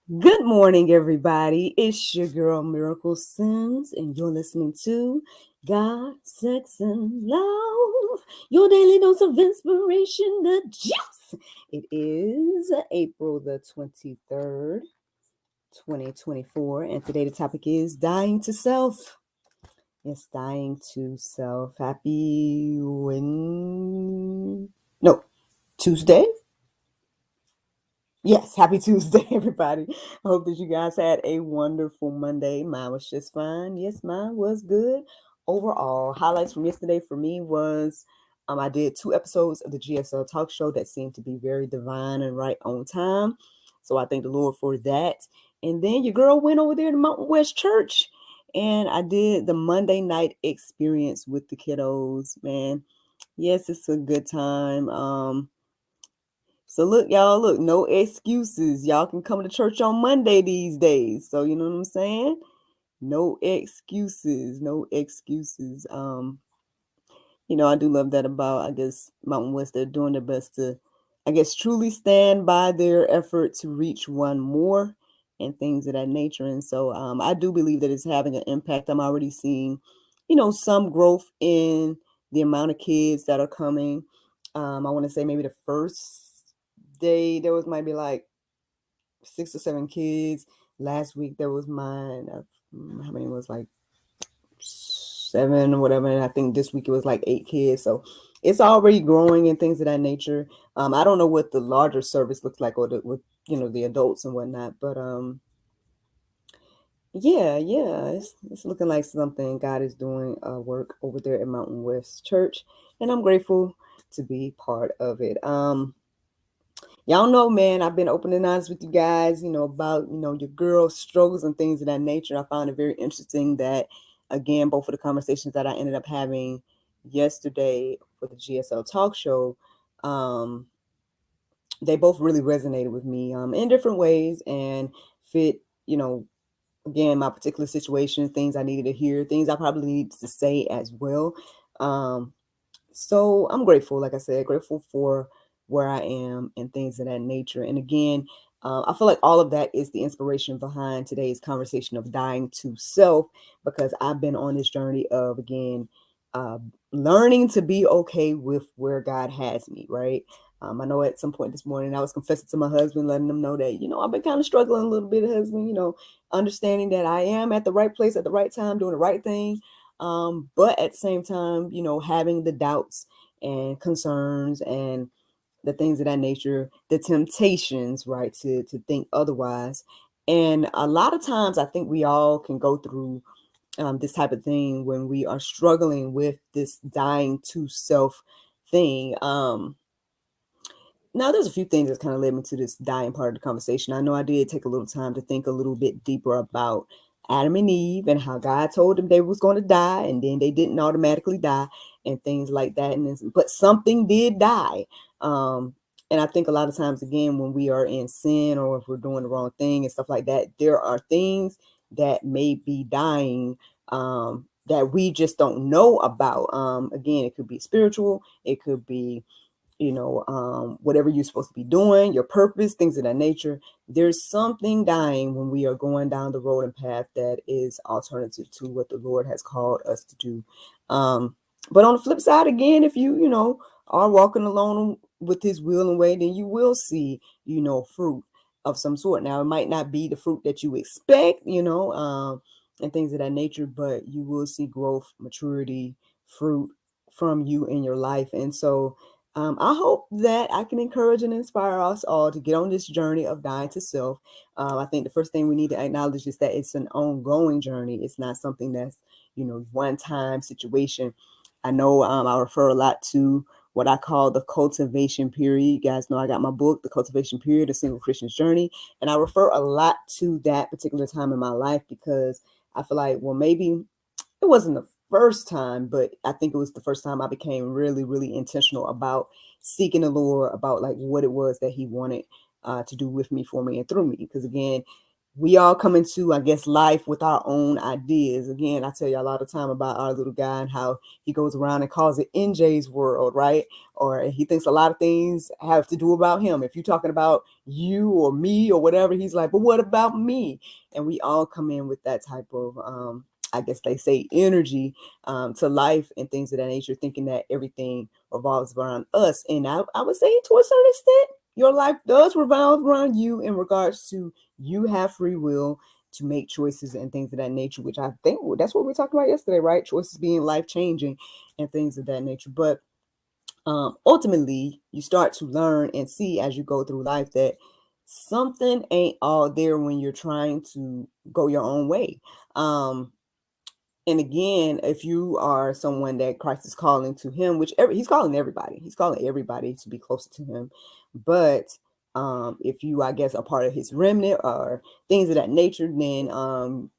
Good morning, everybody. It's your girl Miracle Sims, and you're listening to God, Sex, and Love, your daily dose of inspiration, the juice. It is April the 23rd, 2024, and today the topic is dying to self. Yes, dying to self. Happy Tuesday. Yes, happy Tuesday, everybody. I hope that you guys had a wonderful Monday. Mine was just fine. Yes, mine was good overall. Highlights from yesterday for me was I did 2 episodes of the GSL talk show that seemed to be very divine and right on time. So I thank the Lord for that. And then your girl went over there to Mountain West Church and I did the Monday night experience with the kiddos. Man, yes, it's a good time. So look, y'all, look, no excuses. Y'all can come to church on Monday these days. So you know what I'm saying? No excuses, no excuses. I do love that about, I guess, Mountain West. They're doing their best to, I guess, truly stand by their effort to reach one more and things of that nature. And so I do believe that it's having an impact. I'm already seeing, some growth in the amount of kids that are coming. I want to say maybe the first day there was maybe like 6 or 7 kids. Last week there was mine. How many was like 7 or whatever, and I think this week it was like 8 kids. So it's already growing and things of that nature. I don't know what the larger service looks like or with the adults and whatnot, but yeah, it's looking like something God is doing work over there at Mountain West Church, and I'm grateful to be part of it. Y'all know, man, I've been open and honest with you guys, about, your girl's struggles and things of that nature. I found it very interesting that, again, both of the conversations that I ended up having yesterday for the GSL talk show, they both really resonated with me in different ways and fit, again, my particular situation, things I needed to hear, things I probably needed to say as well. So I'm grateful, like I said, grateful for where I am and things of that nature. And again, I feel like all of that is the inspiration behind today's conversation of dying to self, because I've been on this journey of, again, uh, learning to be okay with where God has me, right? I know at some point this morning I was confessing to my husband, letting him know that, I've been kind of struggling a little bit, husband, understanding that I am at the right place at the right time, doing the right thing. But at the same time, having the doubts and concerns and the things of that nature, the temptations, right, to think otherwise. And a lot of times I think we all can go through this type of thing when we are struggling with this dying to self thing. Now, there's a few things that kind of led me to this dying part of the conversation. I know I did take a little time to think a little bit deeper about Adam and Eve and how God told them they was going to die, and then they didn't automatically die and things like that. But something did die. And I think a lot of times, again, when we are in sin or if we're doing the wrong thing and stuff like that, there are things that may be dying that we just don't know about. Again, it could be spiritual, it could be whatever you're supposed to be doing, your purpose, things of that nature. There's something dying when we are going down the road and path that is alternative to what the Lord has called us to do. But on the flip side, again, if you are walking along with his will and way, then you will see, fruit of some sort. Now, it might not be the fruit that you expect, and things of that nature, but you will see growth, maturity, fruit from you in your life. And so, I hope that I can encourage and inspire us all to get on this journey of dying to self. I think the first thing we need to acknowledge is that it's an ongoing journey. It's not something that's, one-time situation. I know I refer a lot to what I call the cultivation period. You guys know I got my book, The Cultivation Period, A Single Christian's Journey. And I refer a lot to that particular time in my life because I feel like, well, maybe it wasn't the first time, but I think it was the first time I became really, really intentional about seeking the Lord, about like what it was that he wanted to do with me, for me, and through me. Because again, we all come into, I guess, life with our own ideas. Again, I tell you a lot of time about our little guy and how he goes around and calls it NJ's world, right? Or he thinks a lot of things have to do about him. If you're talking about you or me or whatever, he's like, but what about me? And we all come in with that type of, I guess they say, energy to life and things of that nature, thinking that everything revolves around us. And I would say to a certain extent, your life does revolve around you in regards to you have free will to make choices and things of that nature, which I think that's what we talked about yesterday, right? Choices being life changing and things of that nature. But ultimately, you start to learn and see as you go through life that something ain't all there when you're trying to go your own way. Um, and again, if you are someone that Christ is calling to him, he's calling everybody to be closer to him. But if you, I guess, are part of his remnant or things of that nature, then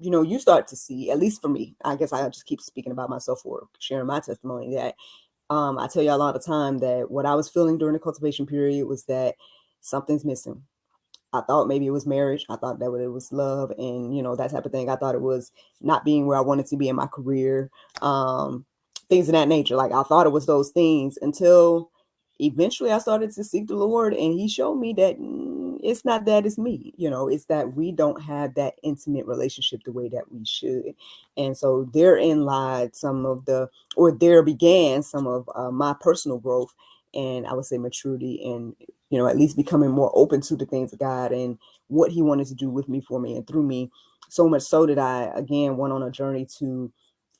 you start to see, at least for me, I guess I just keep speaking about myself or sharing my testimony, that I tell you a lot of time that what I was feeling during the cultivation period was that something's missing. I thought maybe it was marriage. I thought that it was love and, that type of thing. I thought it was not being where I wanted to be in my career, things of that nature. Like I thought it was those things until eventually I started to seek the Lord and he showed me that it's not that, it's me. It's that we don't have that intimate relationship the way that we should. And so therein lied there began some of my personal growth and I would say maturity and at least becoming more open to the things of God and what he wanted to do with me, for me, and through me. So much so that I, again, went on a journey to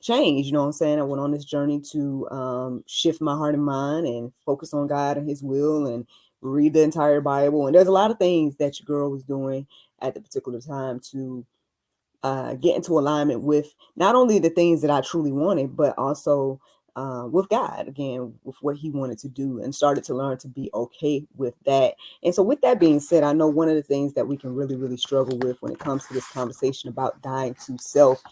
change, you know what I'm saying? I went on this journey to shift my heart and mind and focus on God and his will and read the entire Bible. And there's a lot of things that your girl was doing at the particular time to get into alignment with not only the things that I truly wanted, but also with God, again, with what he wanted to do, and started to learn to be okay with that. And so with that being said, I know one of the things that we can really, really struggle with when it comes to this conversation about dying to self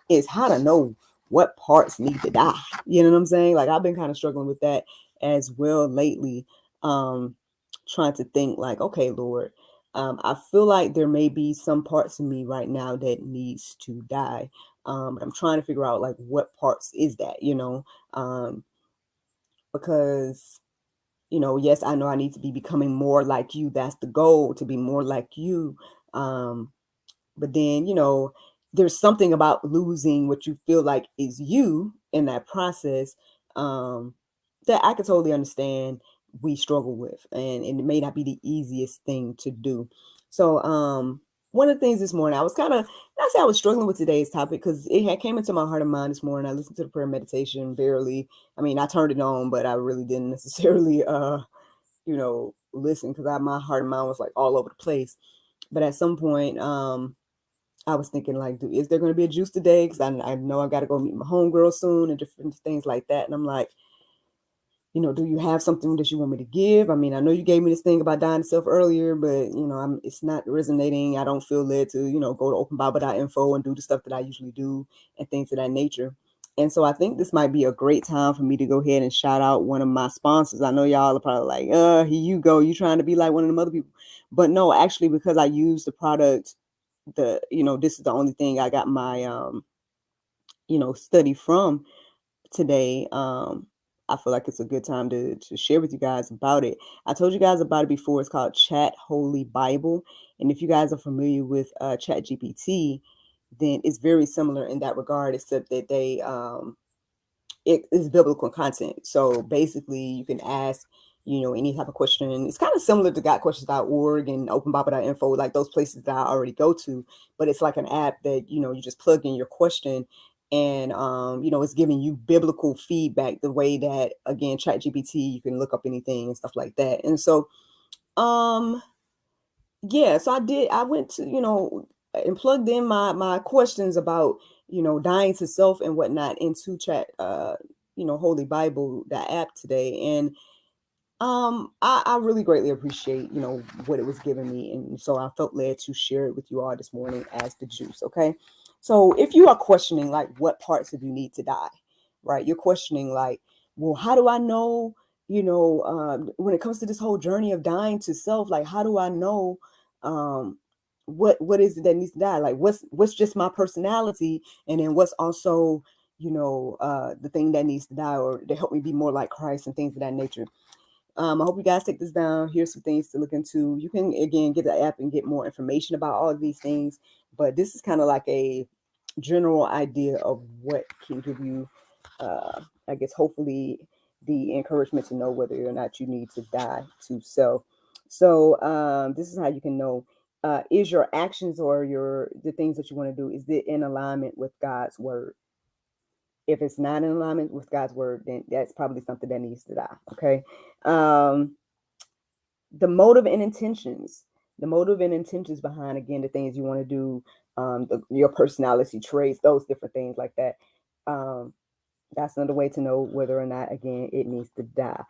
is how to know what parts need to die. You know what I'm saying? Like I've been kind of struggling with that as well lately. Trying to think like, okay, Lord, I feel like there may be some parts of me right now that needs to die. But I'm trying to figure out like what parts is that, because yes, I know I need to be becoming more like you. That's the goal, to be more like you. But then, there's something about losing what you feel like is you in that process that I could totally understand we struggle with. And it may not be the easiest thing to do. So one of the things this morning, I was kind of, not say I was struggling with today's topic because it had came into my heart and mind this morning. I listened to the prayer meditation barely. I mean, I turned it on, but I really didn't necessarily, listen because my heart and mind was like all over the place. But at some point, I was thinking like, is there going to be a juice today? Because I know I got to go meet my homegirl soon and different things like that. And I'm like, do you have something that you want me to give? I mean, I know you gave me this thing about dying to self earlier, but it's not resonating. I don't feel led to, go to openbible.info and do the stuff that I usually do and things of that nature. And so I think this might be a great time for me to go ahead and shout out one of my sponsors. I know y'all are probably like, here you go. You trying to be like one of them other people. But no, actually, because I use the product, this is the only thing I got my, study from today. I feel like it's a good time to share with you guys about it. I told you guys about it before. It's called Chat Holy Bible. And if you guys are familiar with Chat GPT, then it's very similar in that regard, except that it is biblical content. So basically you can ask, any type of question. It's kind of similar to gotquestions.org and openbible.info, like those places that I already go to, but it's like an app that, you just plug in your question and, it's giving you biblical feedback the way that, again, ChatGPT, you can look up anything and stuff like that. And so, yeah, so I went to, and plugged in my questions about, dying to self and whatnot into Chat, Holy Bible, that app today. And I really greatly appreciate, what it was giving me. And so I felt led to share it with you all this morning as the juice. Okay. So if you are questioning like what parts of you need to die, right? You're questioning like, well, how do I know, when it comes to this whole journey of dying to self, like, how do I know, what is it that needs to die? Like what's just my personality, and then what's also, the thing that needs to die, or to help me be more like Christ and things of that nature. I hope you guys take this down. Here's some things to look into. You can, again, get the app and get more information about all of these things. But this is kind of like a general idea of what can give you, I guess, hopefully, the encouragement to know whether or not you need to die to self. So this is how you can know. Is your actions or the things that you want to do, is it in alignment with God's word? If it's not in alignment with God's word, then that's probably something that needs to die. Okay. The motive and intentions. The motive and intentions behind, again, the things you want to do, your personality traits, those different things like that. That's another way to know whether or not, again, it needs to die.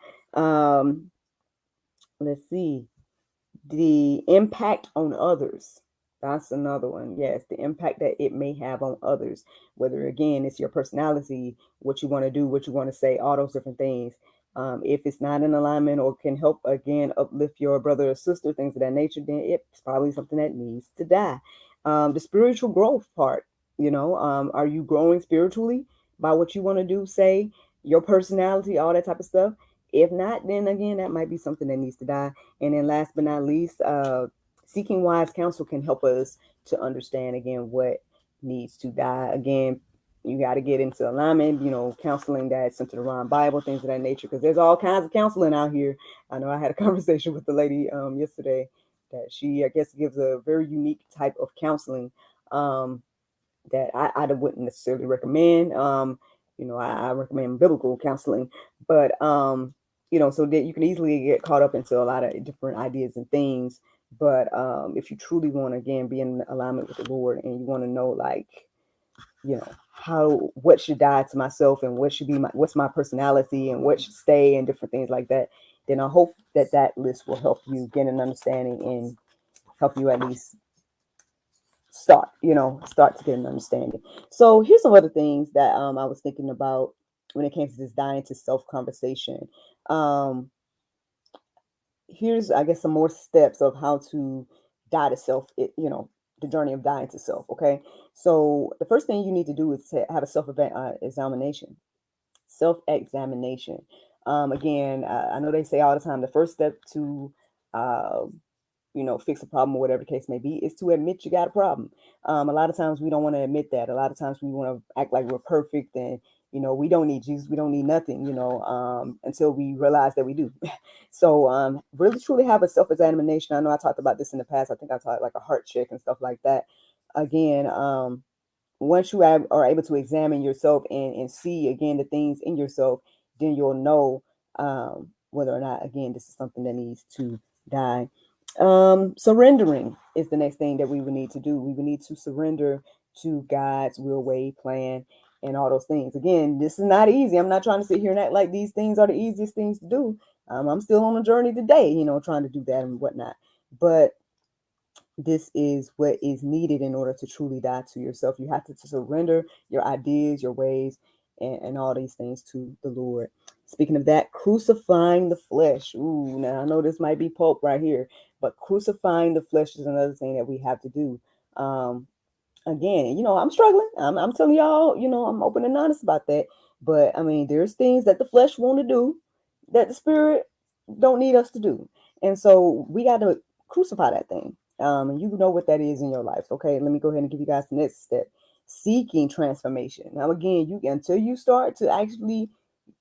Let's see. The impact on others. That's another one. Yes, the impact that it may have on others, whether, again, it's your personality, what you want to do, what you want to say, all those different things. If it's not in alignment or can help, again, uplift your brother or sister, things of that nature, then it's probably something that needs to die. The spiritual growth part, are you growing spiritually by what you want to do, say, your personality, all that type of stuff? If not, then again, that might be something that needs to die. And then last but not least, seeking wise counsel can help us to understand, again, what needs to die. Again, you got to get into alignment, counseling that's centered around Bible, things of that nature, because there's all kinds of counseling out here. I know I had a conversation with the lady yesterday that she, I guess, gives a very unique type of counseling that I wouldn't necessarily recommend. I recommend biblical counseling, but so that you can easily get caught up into a lot of different ideas and things. But if you truly want to, again, be in alignment with the Lord, and you want to know, like, what should die to myself, and what's my personality, and what should stay, and different things like that, then I hope that list will help you get an understanding and help you at least start to get an understanding. So here's some other things that I was thinking about when it came to this dying to self conversation. Here's, I guess, some more steps of how to die to self, the journey of dying to self. Okay. So the first thing you need to do is to have a examination. Self-examination. Again, I know they say all the time, the first step to, fix a problem, or whatever the case may be, is to admit you got a problem. A lot of times we don't want to admit that. A lot of times we want to act like we're perfect, and we don't need Jesus, we don't need nothing, until we realize that we do. So really truly have a self-examination. I know I talked about this in the past. I think I taught like a heart check and stuff like that. Again, once you are able to examine yourself and see, again, the things in yourself, then you'll know whether or not, again, this is something that needs to die. Surrendering is the next thing that we would need to do. We would need to surrender to God's will, way, plan, and all those things. Again, this is not easy. I'm not trying to sit here and act like these things are the easiest things to do. I'm still on a journey today, trying to do that and whatnot. But this is what is needed in order to truly die to yourself. You have to surrender your ideas, your ways, and all these things to the Lord. Speaking of that, crucifying the flesh. Ooh, now I know this might be pulp right here, but crucifying the flesh is another thing that we have to do. Again, I'm struggling. I'm telling y'all, I'm open and honest about that. But I mean, there's things that the flesh want to do that the spirit don't need us to do. And so we got to crucify that thing. And you know what that is in your life. Okay, let me go ahead and give you guys the next step. Seeking transformation. Now, again, until you start to actually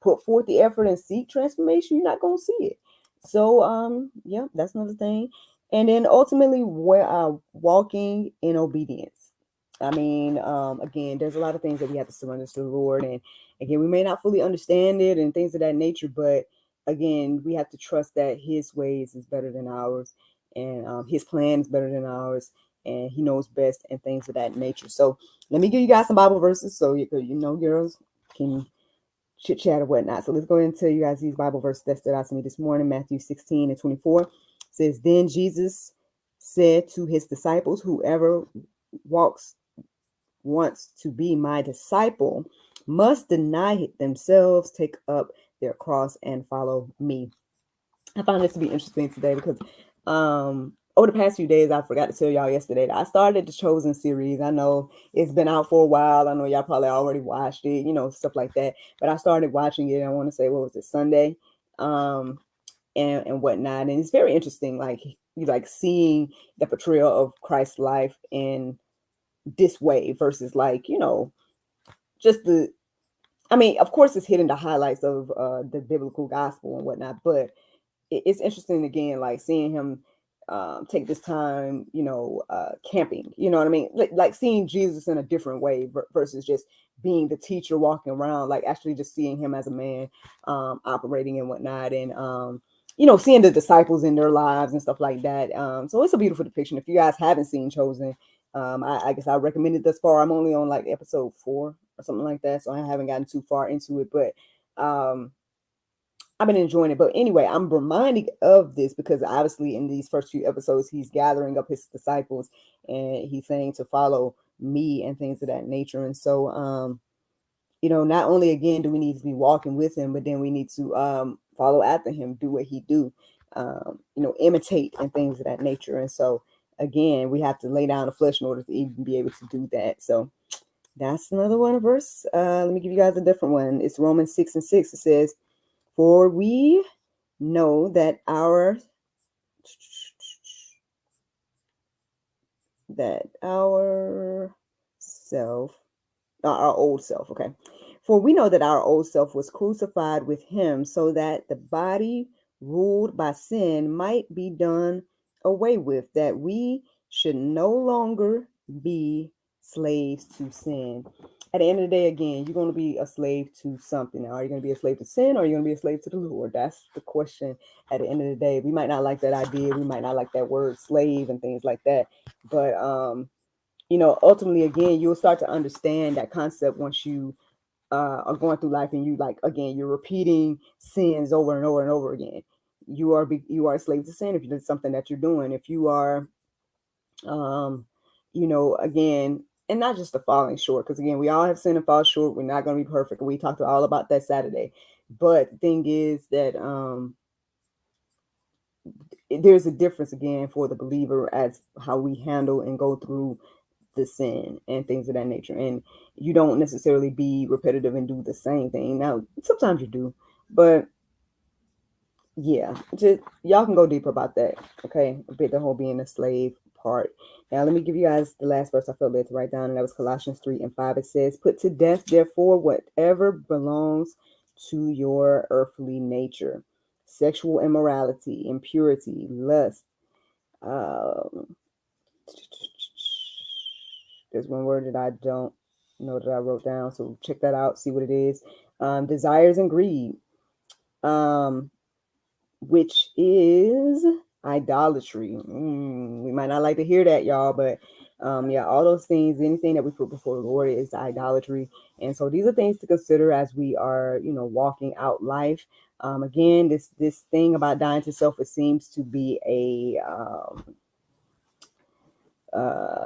put forth the effort and seek transformation, you're not going to see it. So, yeah, that's another thing. And then ultimately, walking in obedience. I mean, again, there's a lot of things that we have to surrender to the Lord. And again, we may not fully understand it and things of that nature, but again, we have to trust that His ways is better than ours, and His plan is better than ours, and He knows best, and things of that nature. So let me give you guys some Bible verses so girls can chit chat or whatnot. So let's go ahead and tell you guys these Bible verses that stood out to me this morning. Matthew 16:24 says, "Then Jesus said to His disciples, whoever wants to be my disciple must deny themselves, take up their cross, and follow me." I found this to be interesting today because over the past few days, I forgot to tell y'all yesterday that I started the Chosen series. I know it's been out for a while. I know y'all probably already watched it, stuff like that. But I started watching it. I want to say, what was it, Sunday, and whatnot. And it's very interesting, like you like seeing the portrayal of Christ's life in this way versus like just the. I mean, of course, it's hitting the highlights of the biblical gospel and whatnot, but it's interesting again, like seeing him take this time, camping, you know what I mean? Like seeing Jesus in a different way versus just being the teacher walking around, like actually just seeing him as a man operating and whatnot. And, seeing the disciples in their lives and stuff like that. So it's a beautiful depiction. If you guys haven't seen Chosen, I guess I recommend it thus far. I'm only on like episode 4 or something like that. So I haven't gotten too far into it, but I've been enjoying it. But anyway, I'm reminded of this because obviously in these first few episodes, he's gathering up his disciples and he's saying to follow me and things of that nature. And so, not only again do we need to be walking with him, but then we need to follow after him, do what he do, imitate and things of that nature. And so again, we have to lay down the flesh in order to even be able to do that. So that's another one verse. Let me give you guys a different one. It's Romans 6:6. It says, for we know that our old self, okay. For we know that our old self was crucified with him so that the body ruled by sin might be done away with, that we should no longer be slaves to sin. At the end of the day, again, you're going to be a slave to something. Now, are you going to be a slave to sin or are you going to be a slave to the Lord? That's the question at the end of the day. We might not like that idea. We might not like that word slave and things like that. But, ultimately, again, you'll start to understand that concept once you are going through life and you you're repeating sins over and over and over again. You are a slave to sin if you did something that you're doing. If you are, again, and not just the falling short, because again, we all have sinned and fall short. We're not going to be perfect. We talked all about that Saturday. But the thing is that there's a difference again for the believer as how we handle and go through the sin and things of that nature. And you don't necessarily be repetitive and do the same thing. Now, sometimes you do, but yeah, just y'all can go deeper about that. Okay, a bit the whole being a slave part. Now, let me give you guys the last verse I felt led to write down, and that was Colossians 3:5. It says, "Put to death, therefore, whatever belongs to your earthly nature: sexual immorality, impurity, lust." There's one word that I don't know that I wrote down, so check that out, see what it is. Desires and greed, which is idolatry. We might not like to hear that, y'all, but all those things, anything that we put before the Lord is idolatry. And so these are things to consider as we are, walking out life. Again, this thing about dying to self, it seems to be a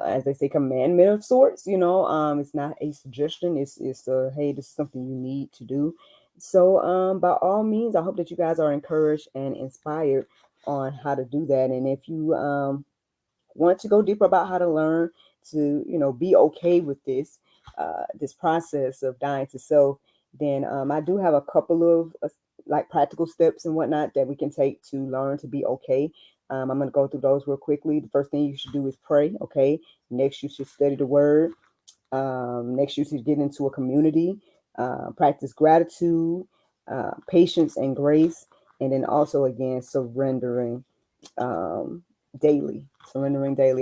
as they say, commandment of sorts. It's not a suggestion. It's hey, this is something you need to do. So by all means, I hope that you guys are encouraged and inspired on how to do that. And if you want to go deeper about how to learn to be okay with this process of dying to self, then I do have a couple of like practical steps and whatnot that we can take to learn to be okay. I'm going to go through those real quickly. The first thing you should do is pray. Okay. Next, you should study the word. Next, you should get into a community, practice gratitude, patience and grace. And then also, again, surrendering daily.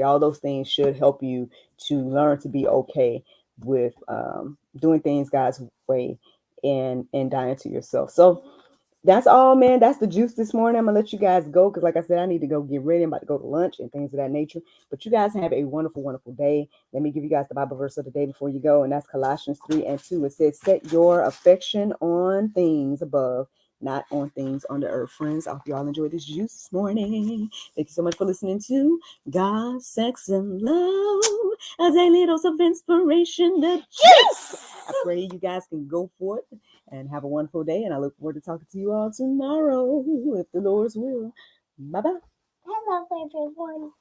All those things should help you to learn to be okay with doing things God's way and dying to yourself. So that's all, man. That's the juice this morning. I'm gonna let you guys go because, like I said, I need to go get ready. I'm about to go to lunch and things of that nature. But you guys have a wonderful, wonderful day. Let me give you guys the Bible verse of the day before you go, and that's Colossians 3:2. It says, "Set your affection on things above, not on things on the earth." Friends, I hope you all enjoyed this juice this morning. Thank you so much for listening to God, Sex, and Love, a daily dose of inspiration. The juice. I pray you guys can go forth and have a wonderful day. And I look forward to talking to you all tomorrow, if the Lord's will. Bye-bye. Hello, everyone.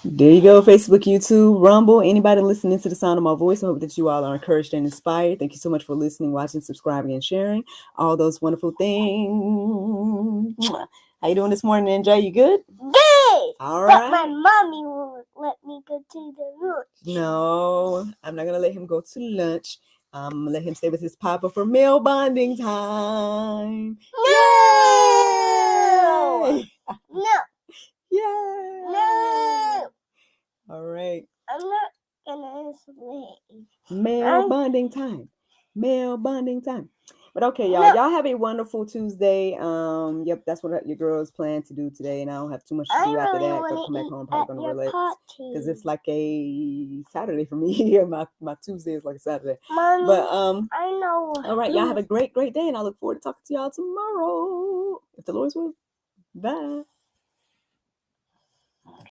There you go, Facebook, YouTube, Rumble, anybody listening to the sound of my voice. I hope that you all are encouraged and inspired. Thank you so much for listening, watching, subscribing, and sharing all those wonderful things. How you doing this morning, NJ? You good? Good. All But right. my mommy won't let me go to the lunch. No, I'm not going to let him go to lunch. I'm going to let him stay with his papa for male bonding time. No! Yay! No. Yay! No. All right. I'm not gonna sleep. Male bonding time. Male bonding time. But okay, y'all. No. Y'all have a wonderful Tuesday. Yep, that's what your girls plan to do today, and I don't have too much to do after that. But come back home, probably gonna relax because it's like a Saturday for me here. My Tuesday is like a Saturday. Mommy, But I know. all right, y'all have a great day, and I look forward to talking to y'all tomorrow. If the Lord's will. Bye.